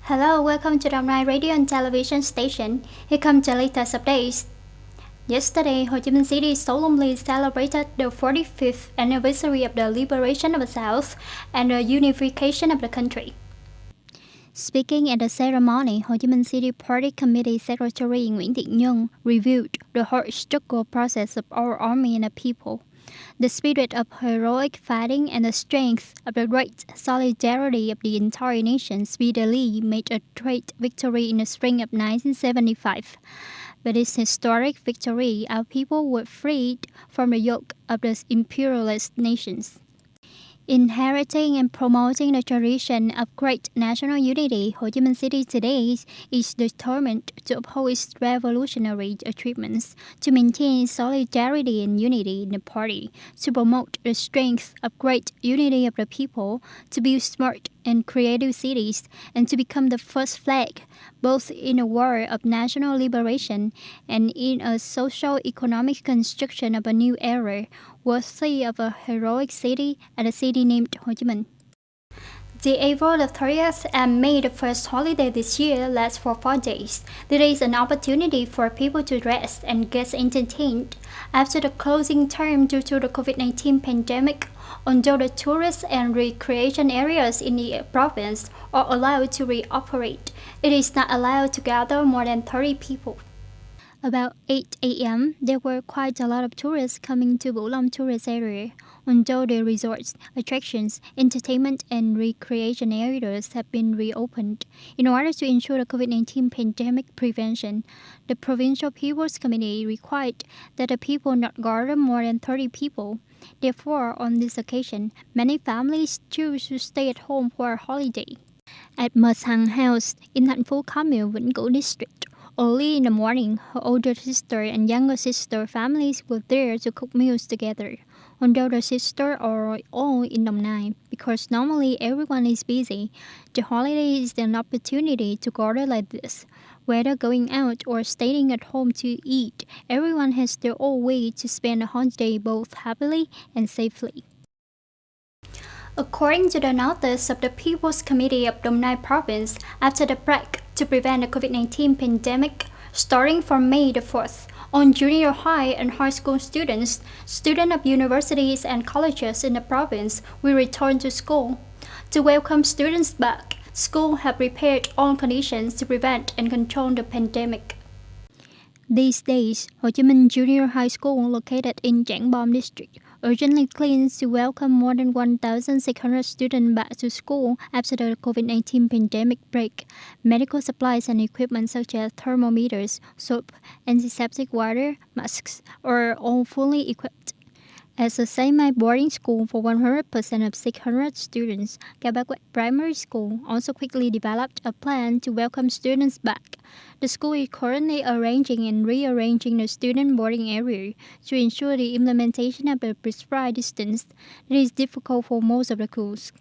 Hello, welcome to the online radio and television station. Here comes the latest updates. Yesterday, Ho Chi Minh City solemnly celebrated the 45th anniversary of the liberation of the South and the unification of the country. Speaking at the ceremony, Ho Chi Minh City Party Committee Secretary Nguyễn Thị Nhân reviewed the hard struggle process of our army and the people. The spirit of heroic fighting and the strength of the great solidarity of the entire nation speedily made a great victory in the spring of 1975. With this historic victory, our people were freed from the yoke of the imperialist nations. Inheriting and promoting the tradition of great national unity, Ho Chi Minh City today is determined to uphold its revolutionary achievements, to maintain solidarity and unity in the party, to promote the strength of great unity of the people, to build smart and creative cities, and to become the first flag, both in a war of national liberation and in a social-economic construction of a new era, worthy of a heroic city and a city named Ho Chi Minh. The April the 30th and May the 1st holiday this year lasts for 4 days. There is an opportunity for people to rest and get entertained after the closing term due to the COVID-19 pandemic. Although the tourist and recreation areas in the province are allowed to reoperate, it is not allowed to gather more than 30 people. About 8 a.m., there were quite a lot of tourists coming to Vũ Long tourist area. Although the resorts, attractions, entertainment and recreation areas have been reopened, in order to ensure the COVID-19 pandemic prevention, the Provincial People's Committee required that the people not gather more than 30 people. Therefore, on this occasion, many families choose to stay at home for a holiday. At Mờ Sằng House in Thành Phố Cá Miêu, Vĩnh Cửu district, early in the morning, her older sister and younger sister families were there to cook meals together. Although the sisters are all in Đồng Nai, because normally everyone is busy, the holiday is an opportunity to gather like this. Whether going out or staying at home to eat, everyone has their own way to spend a holiday both happily and safely. According to the notice of the People's Committee of Đồng Nai Province, after the break to prevent the COVID-19 pandemic, starting from May the 4th, on junior high and high school students of universities and colleges in the province will return to school. To welcome students back, schools have prepared all conditions to prevent and control the pandemic. These days, Ho Chi Minh Junior High School, located in Trảng Bom District, urgently cleans to welcome more than 1,600 students back to school after the COVID-19 pandemic break. Medical supplies and equipment such as thermometers, soap, antiseptic water, masks are all fully equipped. As a semi-boarding school for 100% of 600 students, Cao Bá Quách Primary School also quickly developed a plan to welcome students back. The school is currently arranging and rearranging the student boarding area to ensure the implementation of the prescribed distance that is difficult for most of the schools.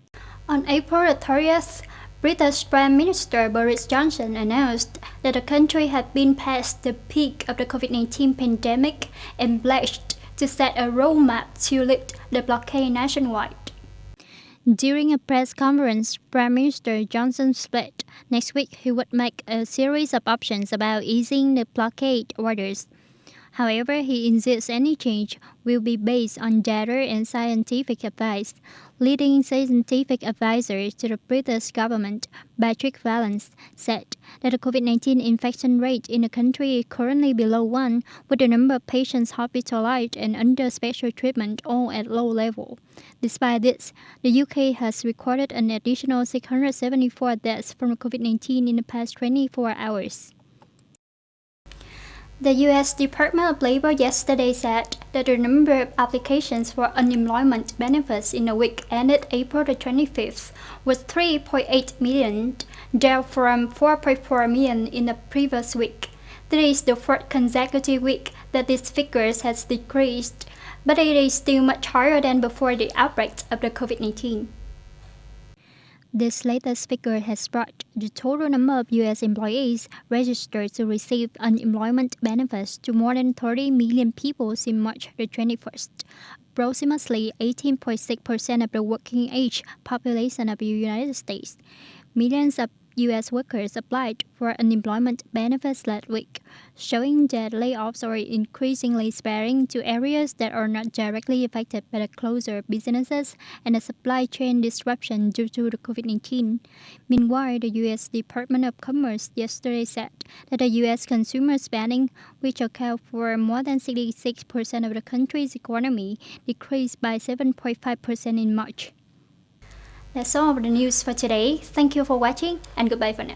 On April 30th, British Prime Minister Boris Johnson announced that the country had been past the peak of the COVID-19 pandemic and pledged to set a roadmap to lift the blockade nationwide. During a press conference, Prime Minister Johnson said next week he would make a series of options about easing the blockade orders. However, he insists any change will be based on data and scientific advice. Leading scientific advisor to the British government, Patrick Vallance, said that the COVID-19 infection rate in the country is currently below 1, with the number of patients hospitalized and under special treatment all at low level. Despite this, the UK has recorded an additional 674 deaths from COVID-19 in the past 24 hours. The U.S. Department of Labor yesterday said that the number of applications for unemployment benefits in the week ended April the 25th was 3.8 million, down from 4.4 million in the previous week. This is the fourth consecutive week that this figure has decreased, but it is still much higher than before the outbreak of the COVID-19. This latest figure has brought the total number of U.S. employees registered to receive unemployment benefits to more than 30 million people since March the 21st. Approximately 18.6% of the working age population of the United States. Millions of U.S. workers applied for unemployment benefits last week, showing that layoffs are increasingly spreading to areas that are not directly affected by the closure of businesses and the supply chain disruption due to the COVID-19. Meanwhile, the U.S. Department of Commerce yesterday said that the U.S. consumer spending, which accounts for more than 66% of the country's economy, decreased by 7.5% in March. That's all of the news for today. Thank you for watching and goodbye for now.